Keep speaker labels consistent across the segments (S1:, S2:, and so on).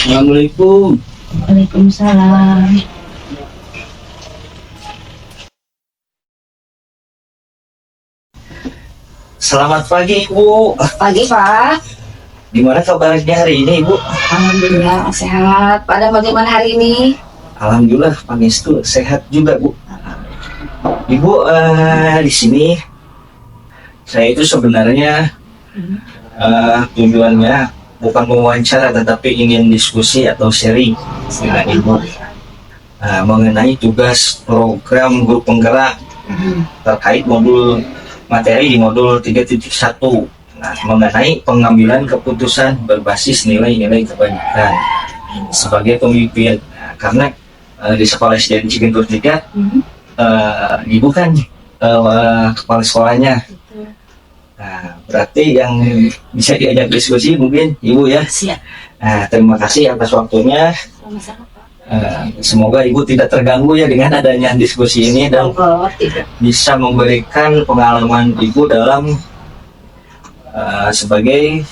S1: Assalamualaikum.
S2: Waalaikumsalam.
S1: Selamat pagi, Ibu.
S2: Pagi, Pak.
S1: Gimana kabarnya hari ini, Ibu?
S2: Alhamdulillah sehat. Pada bagaimana hari ini?
S1: Alhamdulillah, Pangestu sehat juga, Bu. Ibu, di sini saya itu sebenarnya tujuannya bukan mewawancara, tetapi ingin diskusi atau sharing dengan Ibu mengenai tugas program grup penggerak terkait modul materi di modul 3.1. Mengenai pengambilan keputusan berbasis nilai-nilai kebaikan sebagai pemimpin. Karena di sekolah SDN Cigentur 3, Ibu kan kepala sekolahnya. Nah, berarti yang bisa diajak diskusi mungkin Ibu ya.
S2: Siap.
S1: Nah, terima kasih atas waktunya.
S2: Sama-sama, Pak.
S1: Semoga Ibu tidak terganggu ya dengan adanya diskusi ini dan
S2: Tidak.
S1: bisa memberikan pengalaman Ibu dalam sebagai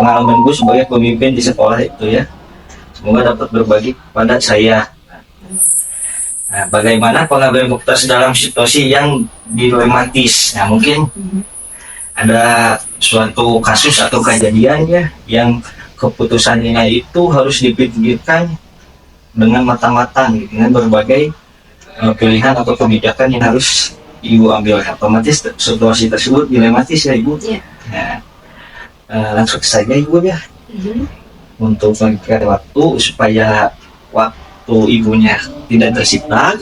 S1: pengalaman Ibu sebagai pemimpin di sekolah itu ya. Semoga dapat berbagi kepada saya. Nah, bagaimana pengambilan keputusan dalam situasi yang dilematis? Nah, mungkin ada suatu kasus atau kejadian ya yang keputusannya itu harus dipikirkan dengan matang-matang dengan berbagai pilihan atau kebijakan yang harus Ibu ambil. Otomatis situasi tersebut dilematis ya, Ibu.
S2: Iya.
S1: Nah, langsung saja Ibu ya. Untuk memberikan waktu supaya waktu Ibunya tidak tersita,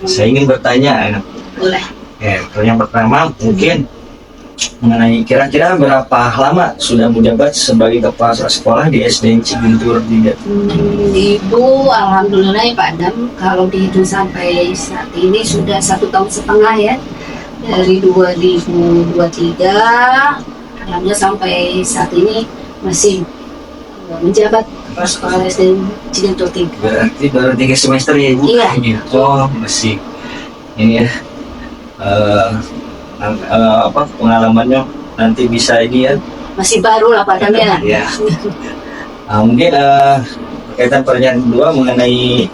S1: saya ingin bertanya.
S2: Boleh.
S1: Yang pertama mungkin mengenai kira-kira berapa lama sudah menjabat sebagai kepala sekolah di SDN Cigentur 3?
S2: Ibu, alhamdulillah ya Pak Adam, kalau dihitung sampai saat ini sudah 1,5 tahun ya, dari 2023, alhamdulillah sampai saat ini masih menjabat kepala sekolah SDN Cigentur 3.
S1: Berarti baru 3 semester ya, Ibu?
S2: Iya.
S1: Oh, masih ini ya. Pengalamannya nanti bisa ini ya.
S2: Masih baru lah Pak Adam ya.
S1: Ya. Mungkin berkaitan pertanyaan kedua mengenai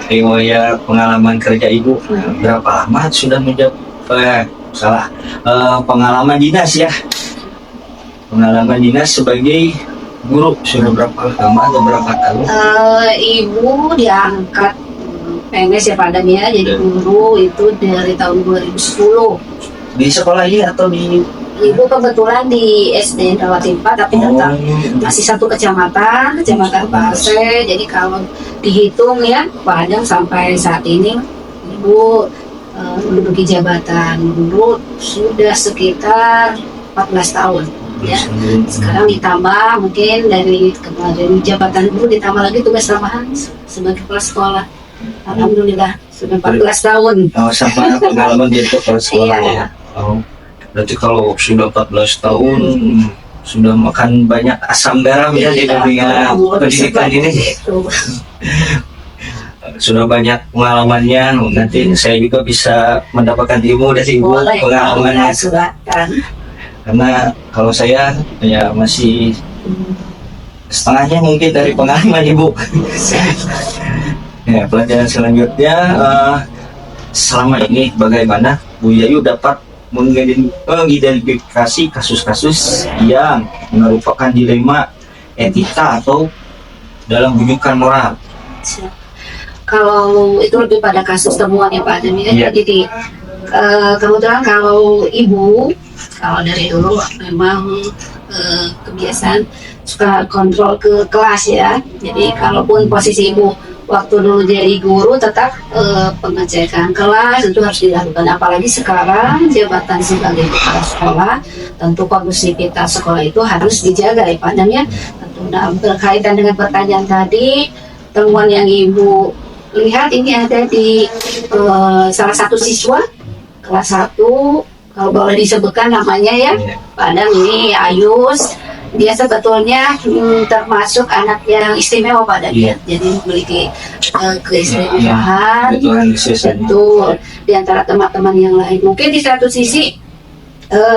S1: riwayat pengalaman kerja Ibu. Berapa lama sudah menjabat pengalaman dinas ya? Pengalaman dinas sebagai guru sudah berapa lama atau berapa tahun?
S2: Ibu diangkat PNS ya Pak Adam ya, jadi guru itu dari tahun 2010.
S1: Di sekolah ini atau di?
S2: Ibu kebetulan di SDN Rawati 4, tapi tetap masih satu kecamatan Pase. Jadi kalau dihitung ya Pak Adam sampai saat ini Ibu menduduki jabatan guru sudah sekitar 14 tahun ya. Sekarang ditambah mungkin dari kemarin jabatan guru ditambah lagi tugas tambahan sebagai kepala sekolah. Alhamdulillah sudah 14 tahun.
S1: Sama pengalaman di kepala sekolah ya. Berarti kalau sudah 14 tahun sudah makan banyak asam garam ya di dunia pendidikan ini. Sudah banyak pengalamannya. Nanti saya juga bisa mendapatkan ilmu dari Ibu pengalamannya. Karena kalau saya ya masih setengahnya mungkin dari pengalaman Ibu. Ya, pelajaran selanjutnya selama ini bagaimana Bu Yayu dapat mengidentifikasi kasus-kasus yang merupakan dilema etika atau dalam rujukan moral.
S2: Kalau itu lebih pada kasus temuan ya Pak Adam ya. Jadi kebetulan kalau Ibu kalau dari dulu memang kebiasaan suka kontrol ke kelas ya. Jadi kalaupun posisi Ibu waktu dulu jadi guru tetap pengecekan kelas itu harus dilakukan, apalagi sekarang jabatan sebagai kepala sekolah tentu kondusivitas sekolah itu harus dijaga ya Pak Adam ya. Tentu berkaitan dengan pertanyaan tadi, temuan yang Ibu lihat ini ada di salah satu siswa kelas 1, kalau boleh disebutkan namanya ya Pak Adam, ini Ayus. Dia sebetulnya termasuk anak yang istimewa Pak Adam, jadi memiliki keistimewaan betul di antara teman-teman yang lain. Mungkin di satu sisi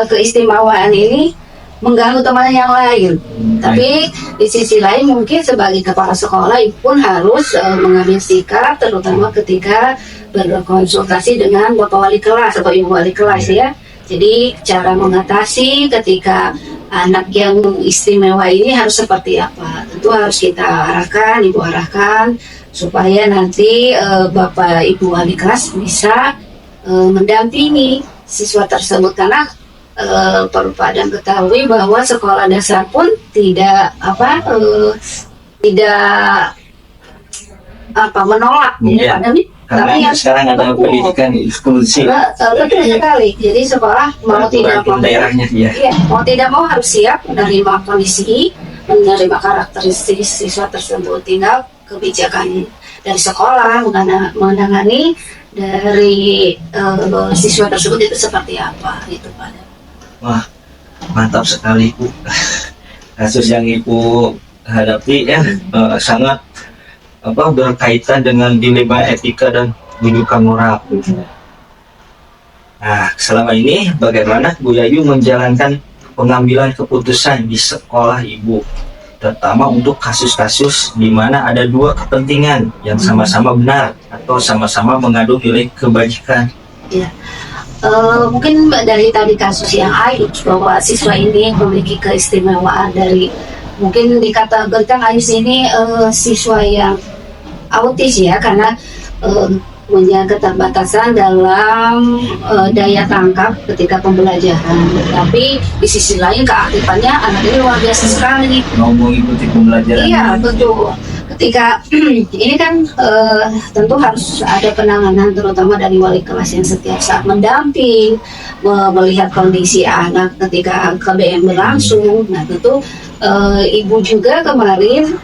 S2: keistimewaan ini mengganggu teman yang lain, tapi di sisi lain mungkin sebagai kepala sekolah Ibu pun harus mengambil sikap, terutama ketika berkonsultasi dengan Bapak Wali kelas atau Ibu Wali kelas ya. Jadi cara mengatasi ketika anak yang istimewa ini harus seperti apa, tentu harus kita arahkan, Ibu arahkan supaya nanti Bapak Ibu Wali kelas bisa mendampingi siswa tersebut, karena perlu Pak Adam ketahui bahwa sekolah dasar pun tidak menolak ya Pak Adam.
S1: Tapi yang sekarang ada pendidikan inklusif.
S2: Betul sekali. Jadi sekolah mau tidak mau, mau tidak mau harus siap menerima kondisi, menerima karakteristik siswa tersebut. Tinggal kebijakan dari sekolah menangani dari siswa tersebut itu seperti apa, itu Pak.
S1: Wah, mantap sekali Bu. Kasus yang Ibu hadapi ya sangat berkaitan dengan dilema etika dan kedudukan moral. Nah, selama ini bagaimana Bu Yayu menjalankan pengambilan keputusan di sekolah Ibu, terutama untuk kasus-kasus di mana ada dua kepentingan yang sama-sama benar atau sama-sama mengandung nilai kebajikan?
S2: Ya. Mungkin dari tadi kasus yang Ayus, bahwa siswa ini memiliki keistimewaan dari, mungkin dikategorikan Ayus ini siswa yang autis ya, karena punya keterbatasan dalam daya tangkap ketika pembelajaran. Tapi di sisi lain keaktifannya anak ini luar biasa sekali.
S1: Mau mengikuti pembelajaran?
S2: Iya betul. Ketika ini kan tentu harus ada penanganan, terutama dari wali kelas yang setiap saat mendamping, melihat kondisi anak ketika KBM berlangsung. Nah tentu Ibu juga kemarin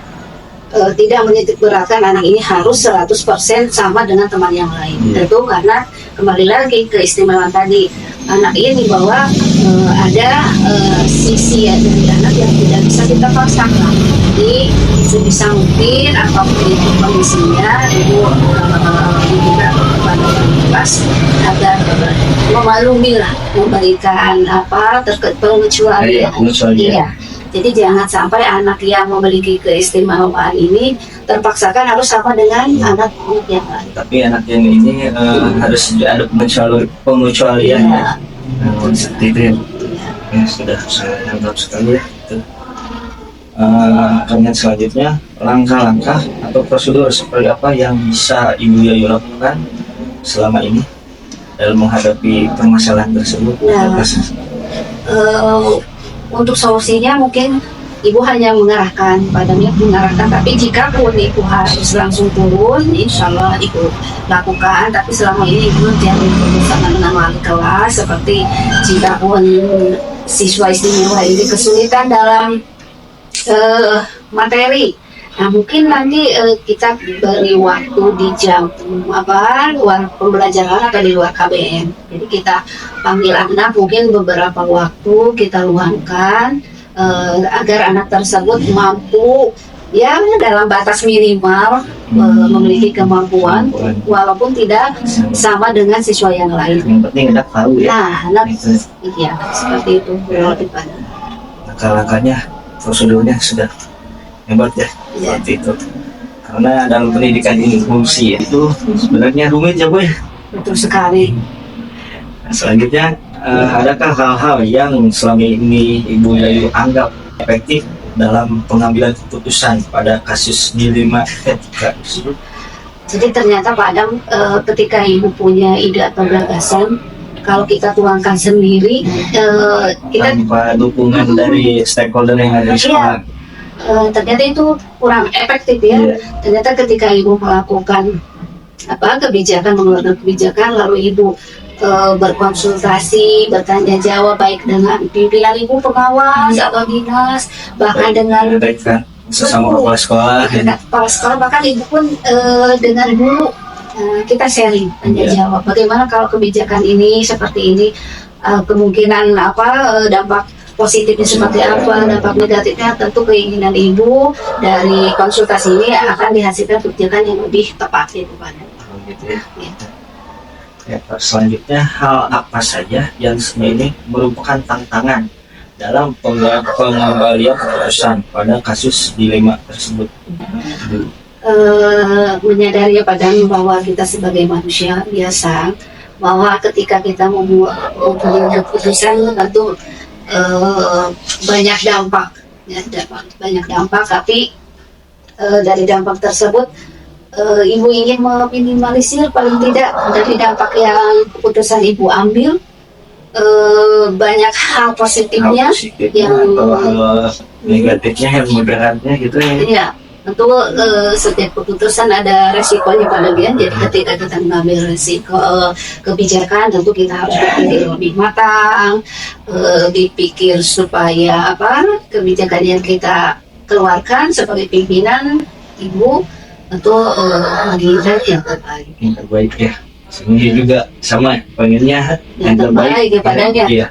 S2: tidak menitik beratkan anak ini harus 100% sama dengan teman yang lain. Tentu karena kembali lagi keistimewaan tadi anak ini, bahwa ada sisi dari anak yang tidak bisa kita paksakan. Jadi sebisa mungkin apapun itu kondisinya, Ibu juga kepada kelas agar memaklumi lah, memberikan terkait pengecualian. Iya. Jadi jangan sampai anak yang memiliki keistimewaan ini terpaksakan harus sama dengan anak yang lain.
S1: Tapi anak yang ini harus ada pengecualian. Ya. Seperti itu ya. Sudah sangat mantap sekali ya. Kemudian selanjutnya, langkah-langkah atau prosedur seperti apa yang bisa Ibu Yayu lakukan selama ini dalam menghadapi permasalahan tersebut?
S2: Untuk solusinya mungkin Ibu hanya mengarahkan, tapi jika pun Ibu harus langsung turun, insya Allah Ibu lakukan. Tapi selama ini Ibu jangan bersama dengan wali kelas, seperti jika pun siswa istimewa ini kesulitan dalam materi, nah mungkin nanti kita beri waktu di jam luar pembelajaran atau di luar KBM. Jadi kita panggil anak, mungkin beberapa waktu kita luangkan agar anak tersebut mampu ya dalam batas minimal memiliki kemampuan walaupun tidak sama dengan siswa yang lain.
S1: Yang penting anak tahu ya.
S2: Nah, anak iya seperti itu.
S1: Langkah-langkahnya, prosedurnya sudah hebat ya, seperti itu. Karena dalam pendidikan inklusi itu sebenarnya rumit ya Bu.
S2: Betul sekali.
S1: Nah, selanjutnya adakah hal-hal yang selama ini Ibu Yayu anggap efektif dalam pengambilan keputusan pada kasus dilema etika tersebut?
S2: Jadi ternyata Pak Adam, ketika Ibu punya ide atau gagasan, kalau kita tuangkan sendiri, kita
S1: tanpa dukungan dari stakeholder yang ada di sekolah.
S2: ternyata itu kurang efektif ya.
S1: Iya.
S2: Ternyata ketika ibu melakukan kebijakan, mengeluarkan kebijakan, lalu ibu berkonsultasi, bertanya jawab baik dengan pimpinan ibu pengawas atau dinas, bahkan dengan
S1: Mereka sesama kepala sekolah.
S2: dengan kepala sekolah, bahkan ibu pun dengan guru kita sharing, tanya
S1: Iya.
S2: jawab. Bagaimana kalau kebijakan ini seperti ini, kemungkinan dampak positifnya seperti apa, dampak negatifnya, tentu keinginan ibu dari konsultasi ini akan dihasilkan kebijakan yang lebih tepat gitu Pak.
S1: Gitu ya. Ya, selanjutnya hal apa saja yang sebenarnya merupakan tantangan dalam pengembalian keputusan pada kasus dilema tersebut?
S2: Menyadari ya Pak Dan, bahwa kita sebagai manusia biasa, bahwa ketika kita membuat keputusan tentu banyak dampak, ya, banyak dampak, tapi dari dampak tersebut ibu ingin meminimalisir paling tidak dari dampak yang keputusan ibu ambil, banyak hal positifnya, yang
S1: atau hal negatifnya yang moderatnya gitu ya.
S2: ya. Tentu setiap keputusan ada resikonya Pak Lebian. Jadi ketika kita mengambil resiko kebijakan, tentu kita harus berpikir lebih matang, dipikir supaya kebijakan yang kita keluarkan sebagai pimpinan ibu tentu lebih baik yang terbaik.
S1: Yang terbaik ya. Sebenarnya juga sama pengennya yang terbaik
S2: ya Pak Dan ya.
S1: Iya.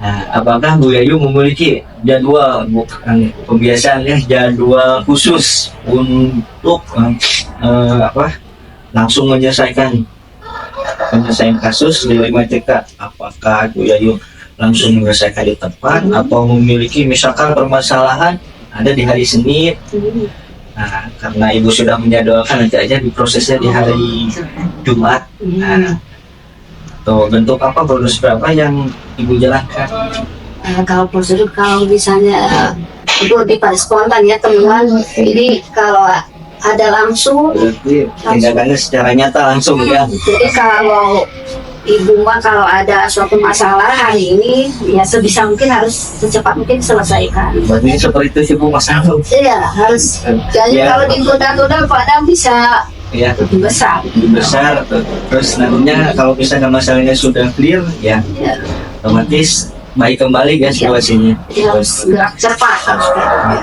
S1: Nah, apakah Bu Yayu memiliki jadwal, bukan kebiasaan ya, jadwal khusus untuk langsung menyelesaikan kasus di 5TK? Apakah Bu Yayu langsung menyelesaikan di tempat atau memiliki misalkan permasalahan ada di hari Senin? Nah, karena ibu sudah menjadwalkan, nanti aja diprosesnya di hari Jumat. Nah, tuh bentuk apa, bonus berapa yang ibu jalankan?
S2: Kalau prosedur, kalau misalnya itu lebih pada spontan ya teman. Jadi kalau ada langsung,
S1: Berarti tindakannya secara nyata langsung ya.
S2: jadi kalau ibu mah kalau ada suatu masalah hari ini, ya sebisa mungkin harus secepat mungkin selesaikan.
S1: Berarti seperti itu sih Bu, Mas Aldo.
S2: Iya harus. Jadi
S1: Ya.
S2: kalau ditunda-tunda padahal bisa
S1: Ya,
S2: lebih besar.
S1: lebih besar. Terus nantinya kalau misalnya masalahnya sudah clear, ya
S2: Ya,
S1: otomatis baik kembali ya situasinya.
S2: jadi harus gerak cepat harus gerak.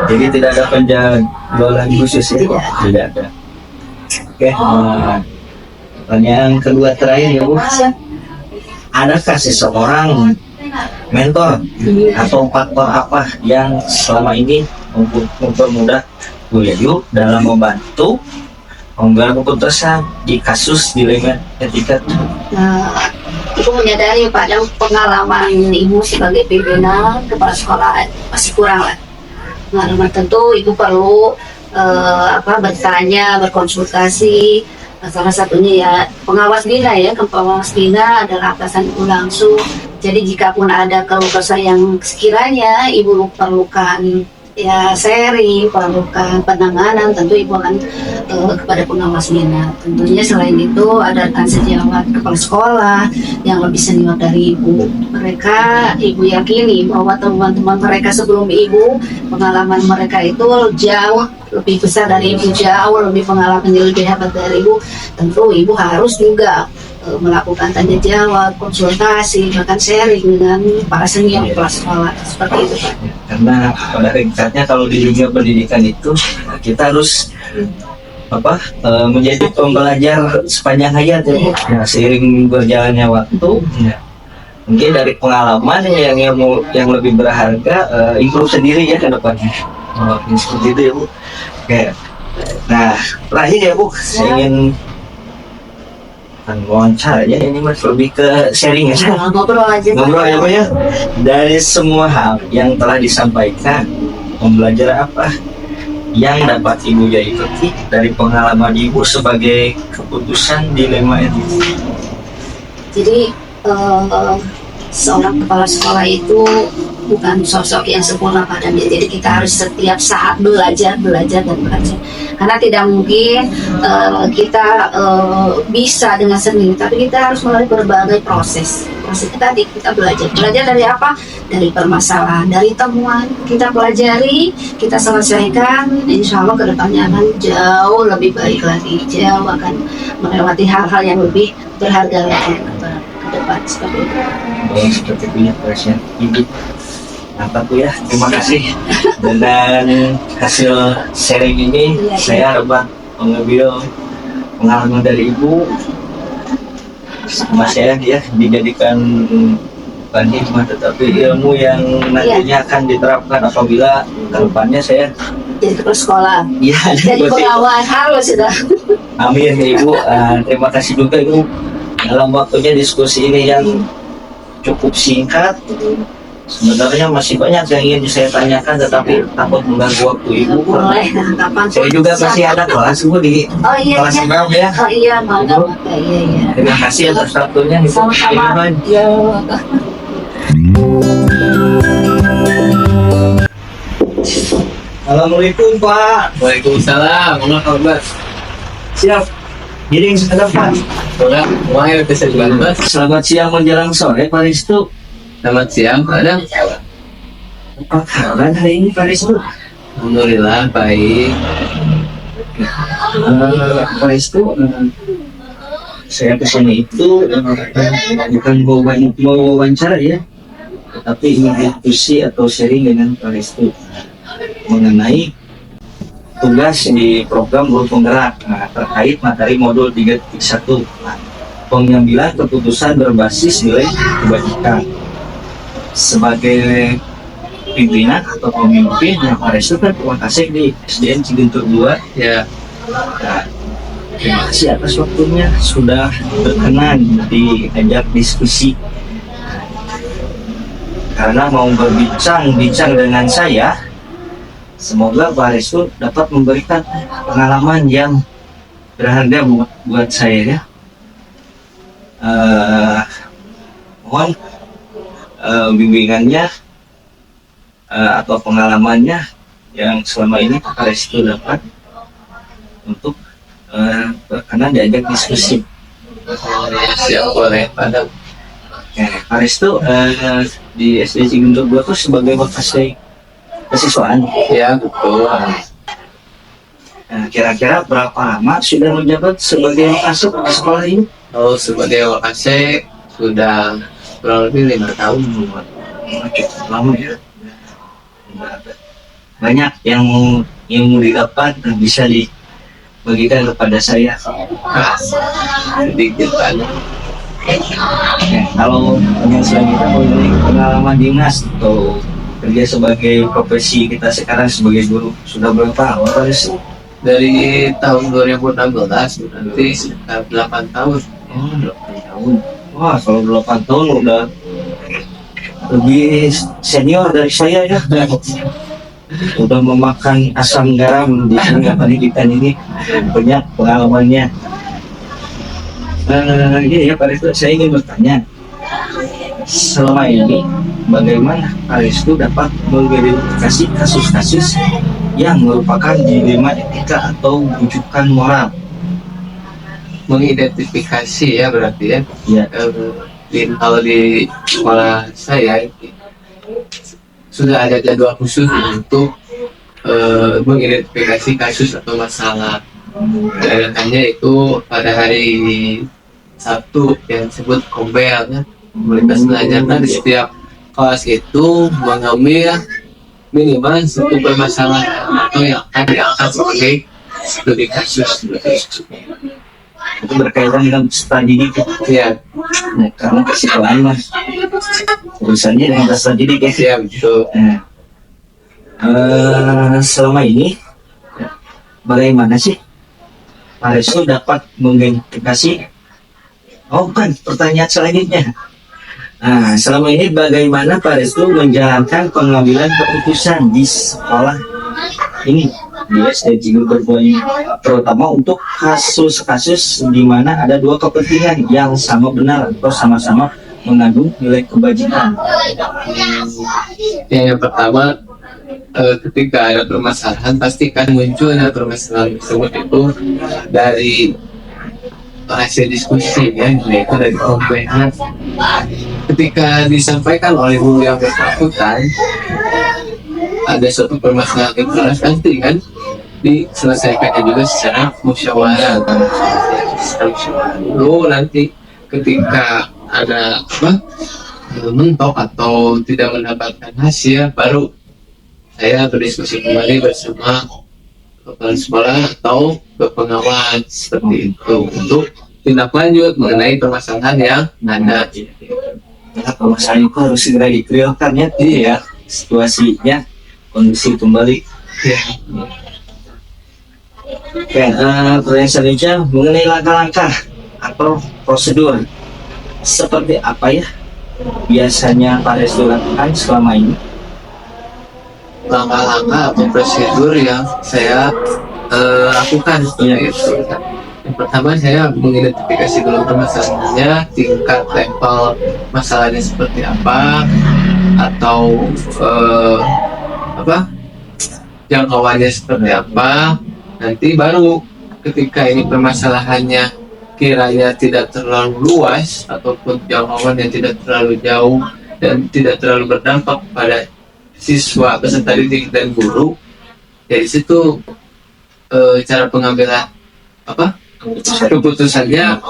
S1: Jadi tidak ada penjadwalan khusus ya?
S2: Tidak.
S1: Tidak ada. Oke, pertanyaan kedua terakhir ya Bu. Adakah seseorang mentor atau faktor apa yang selama ini mempermudah Bu Yayu dalam membantu mengambil keputusan di kasus dilema etika?
S2: Nah, ibu menyadari pada pengalaman ibu sebagai pimpinan kepala sekolah masih kurang lah. Pengalaman tentu ibu perlu bertanya, berkonsultasi. Salah satunya ya pengawas bina ya, pengawas bina adalah atasan ibu langsung. Jadi jika pun ada keluh kesah yang sekiranya ibu perlukan ya sharing, perlukan penanganan, tentu ibu akan kepada pengawas bina. Tentunya selain itu ada rekan sejawat kepala sekolah yang lebih senior dari ibu. Mereka ibu yakini bahwa teman-teman mereka sebelum ibu, pengalaman mereka itu jauh lebih besar dari ibu, jauh lebih pengalaman lebih hebat dari ibu. Tentu ibu harus juga melakukan tanya jawab, konsultasi, bahkan sharing dengan para senior kepala sekolah seperti itu Pak.
S1: Karena pada hakikatnya kalau di dunia pendidikan itu kita harus menjadi pembelajar sepanjang hayat ya Bu. Ya, seiring berjalannya waktu ya, mungkin dari pengalaman yang lebih berharga, improve sendiri ya ke depannya. Seperti itu ya Bu. Oke. Nah, terakhir ya Bu, saya ingin wawancara ya, ini Mas lebih ke sharing ya.
S2: Ngobrol aja Pak.
S1: Ngobrol ya Bu ya. Dari semua hal yang telah disampaikan, pembelajaran apa yang dapat Ibu Yayu petik dari pengalaman Ibu sebagai keputusan dilema etika?
S2: Jadi seorang kepala sekolah itu bukan sosok yang sempurna pada dia. Jadi kita harus setiap saat belajar dan belajar. Karena tidak mungkin kita bisa dengan sendiri, tapi kita harus melalui berbagai proses. Prosesnya tadi kita belajar. Belajar dari apa? Dari permasalahan, dari temuan. Kita pelajari, kita selesaikan. Insya Allah kedepannya akan jauh lebih baik lagi. Jauh akan melewati hal-hal yang lebih berharga lagi ke depan seperti itu.
S1: Oh, seperti itu ya, Presiden. Ibu. Mantap Bu ya, terima kasih. Dengan hasil sharing ini,
S2: Iya,
S1: saya dapat mengambil pengalaman dari Ibu. Sama saya ya, dijadikan bukan hikmah, tetapi ilmu yang nantinya akan diterapkan apabila kedepannya saya
S2: Jadi kepala sekolah,
S1: ya
S2: jadi pengawal harus sudah.
S1: amin ya Ibu. Terima kasih juga Ibu dalam waktunya diskusi ini yang cukup singkat. Sebenarnya masih banyak yang ingin saya tanyakan, tetapi takut mengganggu waktu Ibu.
S2: Boleh, kapan
S1: Saya juga masih ada kelas Bu di
S2: Oh iya,
S1: kelas
S2: iya.
S1: 6 ya.
S2: Oh iya, mantap. Iya.
S1: Terima kasih atas waktunya. Ibu.
S2: Sama-sama.
S1: Terima kasih.
S2: Ya.
S1: Assalamualaikum Pak.
S3: Waalaikumsalam, apa kabar?
S1: Siap. Giring sekedar Pak.
S3: Udah, mulai bisa dibahas.
S1: Selamat siang menjelang sore Pak Ristu.
S3: Selamat siang, Pak Adam.
S1: Apa kabar hari ini Pak Ristu?
S3: Alhamdulillah, baik.
S1: Pak Ristu, saya kesini itu bukan mau wawancara ya, tapi ingin diskusi atau sharing dengan Pak Ristu mengenai tugas di program guru penggerak terkait materi modul 3.1 pengambilan keputusan berbasis nilai kebajikan. Sebagai pimpinan atau pemimpin yang Pak Restu kan terima kasih di SDN Cigentur 2
S3: Ya,
S1: Nah, terima kasih atas waktunya sudah berkenan diajak diskusi karena mau berbincang dengan saya. Semoga Pak Restu dapat memberikan pengalaman yang berharga buat saya ya. Mohon bimbingannya atau pengalamannya yang selama ini Pak Restu dapat untuk berkenan diajak diskusi.
S3: siap boleh, Pak Adam.
S1: Pak Restu di SD Cigentur 2 tuh sebagai bekas kesiswaan.
S3: Ya, betul.
S1: Kira-kira berapa lama sudah menjabat sebagai masuk sekolah ini?
S3: Oh, sebagai wakase sudah kurang lebih 5 tahun.
S1: Cukup lama ya. Banyak yang ilmu didapat dan bisa dibagikan kepada saya.
S3: Sedikit banyak.
S1: Kalau yang selanjutnya mengenai pengalaman dinas atau kerja sebagai profesi kita sekarang sebagai guru sudah berapa lama Pak Restu?
S3: Dari tahun 2016 nanti sekitar 8 tahun.
S1: Oh, 8 tahun. Wah, kalau 8 tahun udah lebih senior dari saya ya. Udah memakan asam garam di dunia pendidikan ini, banyak pengalamannya. Iya ya Pak Restu, saya ingin bertanya, selama ini bagaimana Pak Restu dapat mengidentifikasi kasus-kasus yang merupakan dilema etika atau rujukan moral?
S3: Mengidentifikasi ya berarti ya.
S1: Ya,
S3: Kalau di sekolah saya sudah ada jadwal khusus untuk mengidentifikasi kasus atau masalah. Keadaannya itu pada hari Sabtu yang disebut kombel ya. Komunitas belajar di setiap kelas itu mengambil minimal satu permasalahan atau yang akan diangkat sebagai studi kasus.
S1: itu berkaitan dengan peserta didik
S3: Ya,
S1: nah, karena kesikuan mas urusannya dengan peserta didik ya.
S3: ya betul.
S1: Selama ini bagaimana sih Pak Restu dapat mengidentifikasi? Oh bukan, pertanyaan selanjutnya. Selama ini bagaimana Pak Restu menjalankan pengambilan keputusan di sekolah ini di SD Cigentur 2 ini, terutama untuk kasus-kasus di mana ada dua kepentingan yang sama benar atau sama-sama mengandung nilai kebajikan?
S3: Yang pertama, ketika ada permasalahan pasti kan munculnya permasalahan tersebut itu dari hasil diskusi ya, yaitu dari komplain. Ketika disampaikan oleh guru yang bersangkutan ada suatu permasalahan yang keras, pasti kan diselesaikannya juga secara musyawarah. Lalu nanti ketika ada mentok atau tidak mendapatkan hasil, baru saya berdiskusi kembali bersama kepala sekolah atau ke pengawas seperti itu untuk tindak lanjut mengenai permasalahan yang ada.
S1: Nah, permasalahan itu harus segera dikliarkan ya, ya situasinya, kondisi kembali.
S3: Ya.
S1: Oke, pertanyaan selanjutnya mengenai langkah-langkah atau prosedur seperti apa ya biasanya Pak Restu lakukan selama ini?
S3: Langkah-langkah atau prosedur yang saya lakukan seperti itu. Yang pertama, saya mengidentifikasi dulu permasalahannya, tingkat level masalahnya seperti apa, atau jangkauannya seperti apa. Nanti baru ketika ini permasalahannya kiranya tidak terlalu luas ataupun jangkauannya tidak terlalu jauh dan tidak terlalu berdampak pada siswa, peserta didik dan guru, dari situ cara pengambilan keputusannya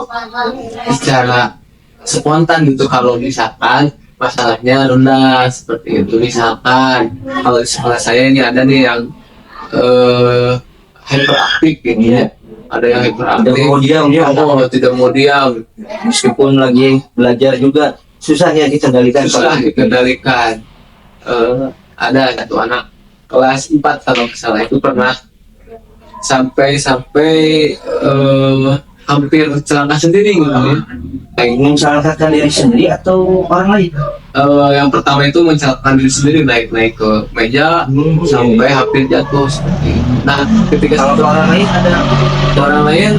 S3: secara spontan gitu. Kalau misalkan masalahnya rendah seperti itu, misalkan kalau di sekolah saya ini ada nih yang hyperaktif gitu ya, ada yang hyperaktif,
S1: Tidak mau diam, dia
S3: tidak mau diam,
S1: meskipun lagi belajar juga susah ya dikendalikan.
S3: susah dikendalikan. Ada satu anak kelas 4 kalau nggak salah itu pernah sampai hampir celaka sendiri gitu ya.
S1: Mensalahkan diri sendiri atau orang lain?
S3: Yang pertama itu mencelakakan diri sendiri, naik ke meja sampai hampir jatuh seperti itu. Nah, ketika
S1: Kalau orang lain ada
S3: orang lain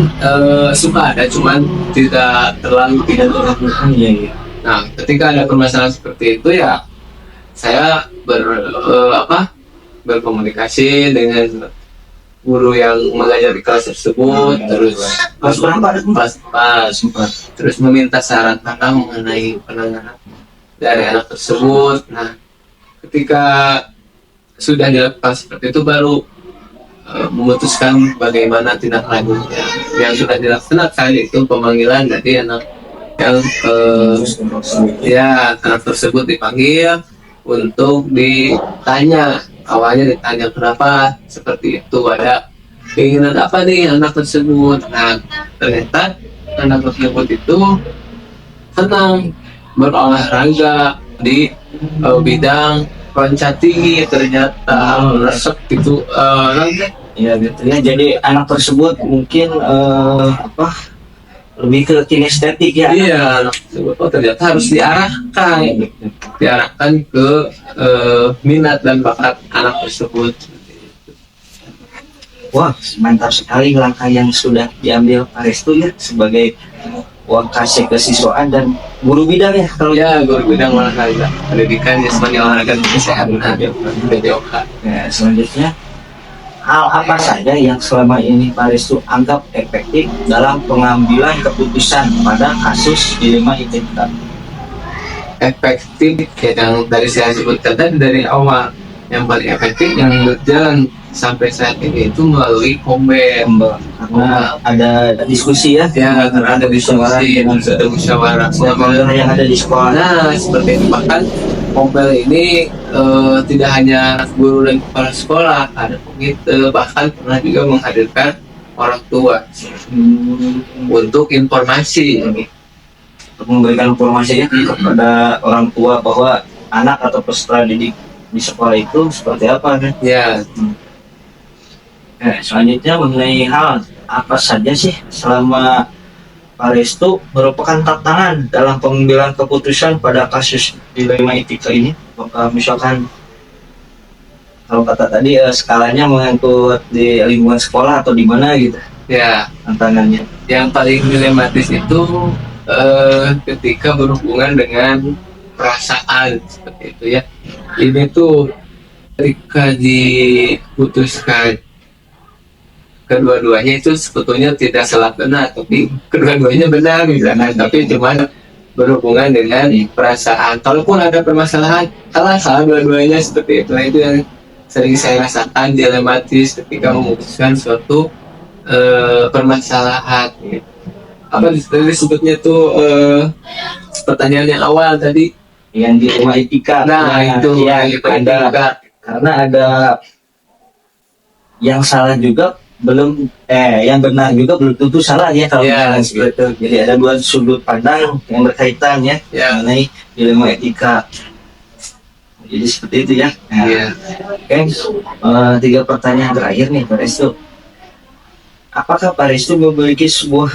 S3: suka ada, cuman tidak terlalu tidak terlalu.
S1: iya.
S3: Nah, ketika ada permasalahan seperti itu ya saya berkomunikasi dengan guru yang mengajar di kelas tersebut, terus
S1: Kelas berapa?
S3: terus meminta saran pandang mengenai penanganan dari anak tersebut. Nah, ketika sudah dilakukan seperti itu baru memutuskan bagaimana tindak lanjutnya. Yang sudah dilaksanakan itu pemanggilan dari anak yang anak tersebut dipanggil untuk ditanya. Awalnya ditanya kenapa seperti itu, ada keinginan apa nih anak tersebut. Nah, ternyata anak tersebut itu senang berolahraga di bidang loncat tinggi, ternyata resep gitu.
S1: Ya gitu ya. Jadi anak tersebut mungkin lebih ke kinestetik ya.
S3: Iya, anak tersebut ternyata harus diarahkan ke minat dan bakat anak tersebut.
S1: Wah, mantap sekali langkah yang sudah diambil Pak Restu ya sebagai wakasih kesiswaan dan guru bidang ya kalau
S3: Ya, guru bidang olahraga, pendidikan jasmani olahraga dan kesehatan, PJOK.
S1: ya. Selanjutnya, hal apa saja yang selama ini Pak Restu anggap efektif dalam pengambilan keputusan pada kasus dilema identitas?
S3: Efektif ya, yang dari saya sebutkan tadi dari awal, yang paling efektif yang berjalan sampai saat ini itu melalui Kombel.
S1: Karena ada diskusi ya,
S3: Ya, karena ada diskusi, ada musyawarah
S1: yang ada di sekolah.
S3: Nah, seperti itu. Bahkan Kombel ini tidak hanya guru dan kepala sekolah, ada komite, bahkan pernah juga menghadirkan orang tua untuk informasi.
S1: Untuk memberikan informasi ya kepada orang tua bahwa anak atau peserta didik di sekolah itu seperti apa kan?
S3: Ya,
S1: Selanjutnya mengenai hal apa saja sih selama Pak Restu merupakan tantangan dalam pengambilan keputusan pada kasus dilema etika ini? Apakah misalkan kalau kata tadi skalanya mengangkut di lingkungan sekolah atau di mana gitu
S3: ya.
S1: tantangannya?
S3: Yang paling dilematis itu ketika berhubungan dengan perasaan seperti itu ya. Ini tuh ketika diputuskan kedua-duanya itu sebetulnya tidak salah benar, tapi kedua-duanya benar misalkan, tapi cuman berhubungan dengan perasaan. Kalaupun ada permasalahan, salah dua-duanya seperti itu. Nah, itu yang sering saya rasakan dilematis ketika memutuskan suatu permasalahan. Gitu. Apa disebutnya tuh pertanyaan yang awal tadi?
S1: Yang dilema etika.
S3: Nah, itu
S1: ya,
S3: yang
S1: ada, karena ada yang salah juga belum yang benar juga belum tentu salah ya kalau
S3: Ya,
S1: misalnya seperti itu. Jadi ada dua sudut pandang yang berkaitan ya,
S3: Ya.
S1: mengenai dilema etika. Jadi seperti itu ya. Nah,
S3: Iya.
S1: Oke, 3 pertanyaan terakhir nih Pak Restu. Apakah Pak Restu memiliki sebuah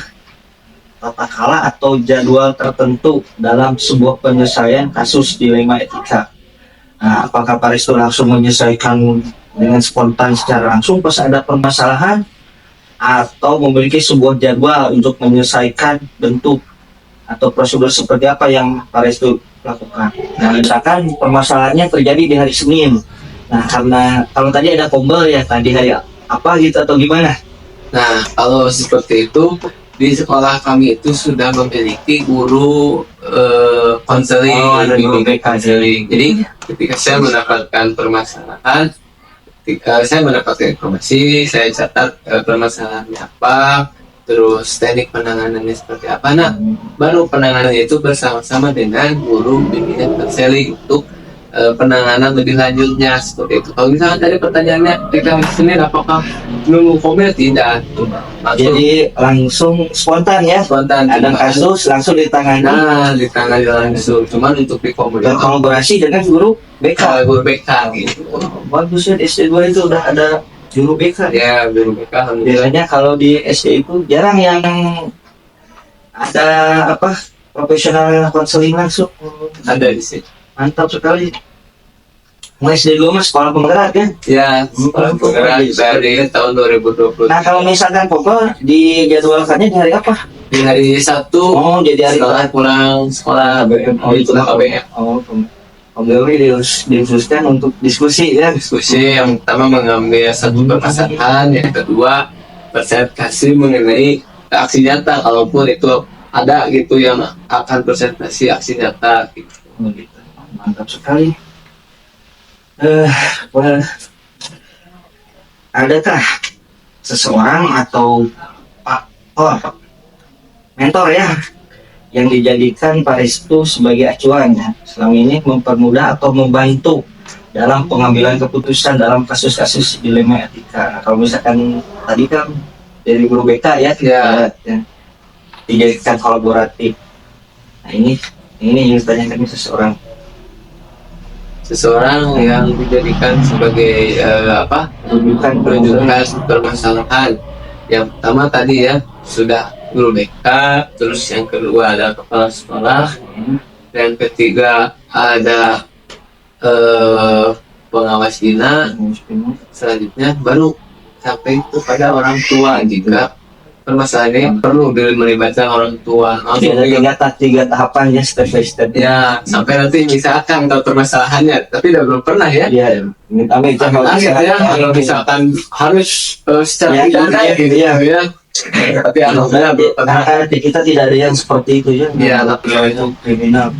S1: tata cara atau jadwal tertentu dalam sebuah penyelesaian kasus dilema etika? Nah, apakah Pak Restu langsung menyelesaikan dengan spontan secara langsung pas ada permasalahan, atau memiliki sebuah jadwal untuk menyelesaikan bentuk atau prosedur seperti apa yang Pak Restu lakukan? Nah, misalkan permasalahannya terjadi di hari Senin. Nah, karena kalau tadi ada kombel ya, tadi hari apa gitu atau gimana?
S3: Nah, kalau seperti itu di sekolah kami itu sudah memiliki guru konseling,
S1: ada guru
S3: bimbingan konseling. Jadi ketika saya mendapatkan permasalahan, ketika saya mendapatkan informasi, saya catat permasalahannya apa, terus teknik penanganannya seperti apa. Nah, baru penanganannya itu bersama-sama dengan guru bimbingan konseling untuk penanganan lebih lanjutnya seperti itu. Kalau misalnya tadi pertanyaannya ketika Senin apakah nunggu komen? Tidak, langsung
S1: Jadi langsung spontan ya,
S3: spontan.
S1: ada kasus langsung ditangani.
S3: Nah, ditangani langsung. Cuman untuk di
S1: Dan kolaborasi dengan guru BK.
S3: guru BK gitu.
S1: Bagus ya, di SD2 itu udah ada guru BK.
S3: Ya, guru BK alhamdulillah.
S1: Biasanya kalau di SD itu jarang yang ada apa profesional konseling langsung.
S3: Ada di sini.
S1: Mantap sekali. Mulai SD2 mah sekolah penggerak ya.
S3: Ya, sekolah penggerak dari tahun 2020.
S1: Nah, kalau misalkan pokok dijadwalkannya di hari apa?
S3: Di hari Sabtu
S1: Oh, jadi hari
S3: setelah pulang sekolah
S1: Oh, itu lah
S3: KBM.
S1: Oh, KBM diususkan untuk diskusi ya.
S3: Diskusi yang pertama mengambil satu permasalahan, yang kedua presentasi mengenai aksi nyata, kalaupun itu ada gitu yang akan presentasi aksi nyata gitu.
S1: Oh, gitu. Mantap sekali. Well, adakah seseorang atau mentor ya yang dijadikan Pak Restu sebagai acuan ya, selama ini mempermudah atau membantu dalam pengambilan keputusan dalam kasus-kasus dilema etika? Nah, kalau misalkan tadi kan dari guru BK ya, ya, dijadikan kolaboratif. Nah, ini yang ditanyakan seseorang
S3: yang dijadikan sebagai
S1: rujukan
S3: permasalahan. Yang pertama tadi ya sudah guru BK, terus yang kedua ada kepala sekolah, dan ketiga ada pengawas bina, selanjutnya baru sampai kepada orang tua jika permasalahannya perlu melibatkan orang tua.
S1: Jadi ada tiga tahapan ya, step by step
S3: Ya, sampai nanti misalkan tahu permasalahannya, tapi belum pernah ya.
S1: Iya, amit-amit
S3: Kalau misalkan harus secara pidana gitu ya. Tapi alhamdulillah belum pernah.
S1: Kita tidak ada yang seperti itu ya.
S3: Iya,
S1: alhamdulillah itu kriminal.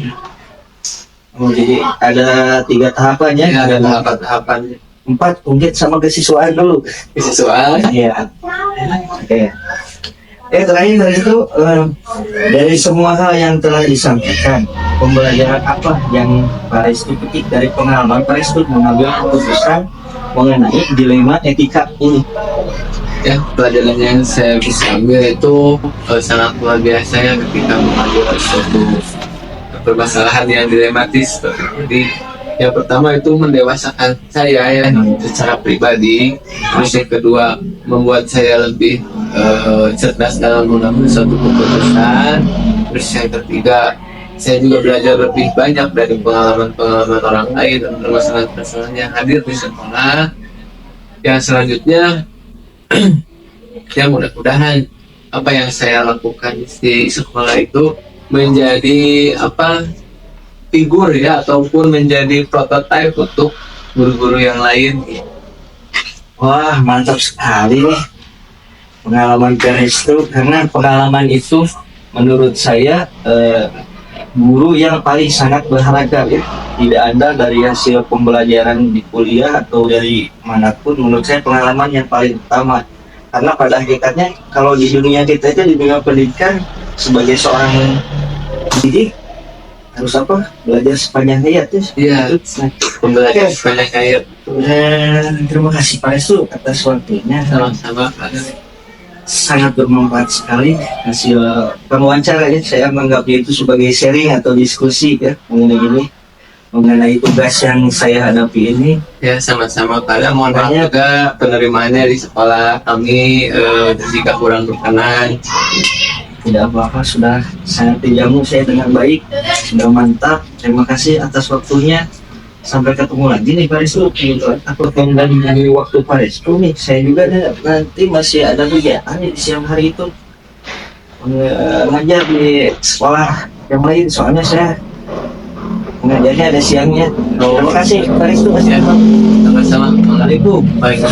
S1: Oh, jadi ada 3 tahapan ya.
S3: Ada tahapan-tahapan
S1: 4 mungkin sama kesiswaan dulu.
S3: siswa.
S1: Iya. Oke. Terakhir dari itu dari semua hal yang telah disampaikan, pembelajaran apa yang Pak Restu petik dari pengalaman Pak Restu mengambil keputusan mengenai dilema etika ini?
S3: Ya, pelajaran yang saya bisa ambil itu sangat luar biasa ya ketika mengambil suatu permasalahan yang dilematis. Jadi yang pertama itu mendewasakan saya ya secara pribadi, terus yang kedua membuat saya lebih cerdas dalam mengambil suatu keputusan, terus yang ketiga saya juga belajar lebih banyak dari pengalaman-pengalaman orang lain dan permasalahan-permasalahan yang hadir di sekolah. Yang selanjutnya ya mudah-mudahan apa yang saya lakukan di sekolah itu menjadi apa figur ya ataupun menjadi prototipe untuk guru-guru yang lain.
S1: Wah, mantap sekali nih pengalaman Perestu, karena pengalaman itu menurut saya guru yang paling sangat berharga ya. Tidak ada dari hasil pembelajaran di kuliah atau dari manapun, menurut saya pengalaman yang paling utama. Karena pada hakikatnya kalau di dunia kita itu, di dunia pendidikan, sebagai seorang pendidik harus apa? Belajar sepanjang hayat ya.
S3: Iya, pembelajaran
S1: Oke.
S3: sepanjang hayat.
S1: Terima kasih Pak Restu atas waktunya.
S3: Sama-sama.
S1: Sangat bermanfaat sekali hasil wawancara ya. Saya menganggapnya itu sebagai sharing atau diskusi ya mengenai tugas yang saya hadapi ini.
S3: Ya, sama-sama. Kadang mohon maaf
S1: Banyak.
S3: juga penerimaannya di sekolah kami jika kurang berkenan.
S1: Tidak apa-apa, sudah sangat dijamu saya dengan baik, sudah mantap. Terima kasih atas waktunya. Sampai ketemu lagi nih Pak Restu. Aku kembali dari waktu Pak Restu nih. Saya juga nanti masih ada kegiatan nih di siang hari itu, ngajar di sekolah yang lain. Soalnya saya mengajarnya ada siangnya. Terima kasih Pak Restu.
S3: Ya, sama-sama.
S1: Assalamualaikum.
S3: Baik,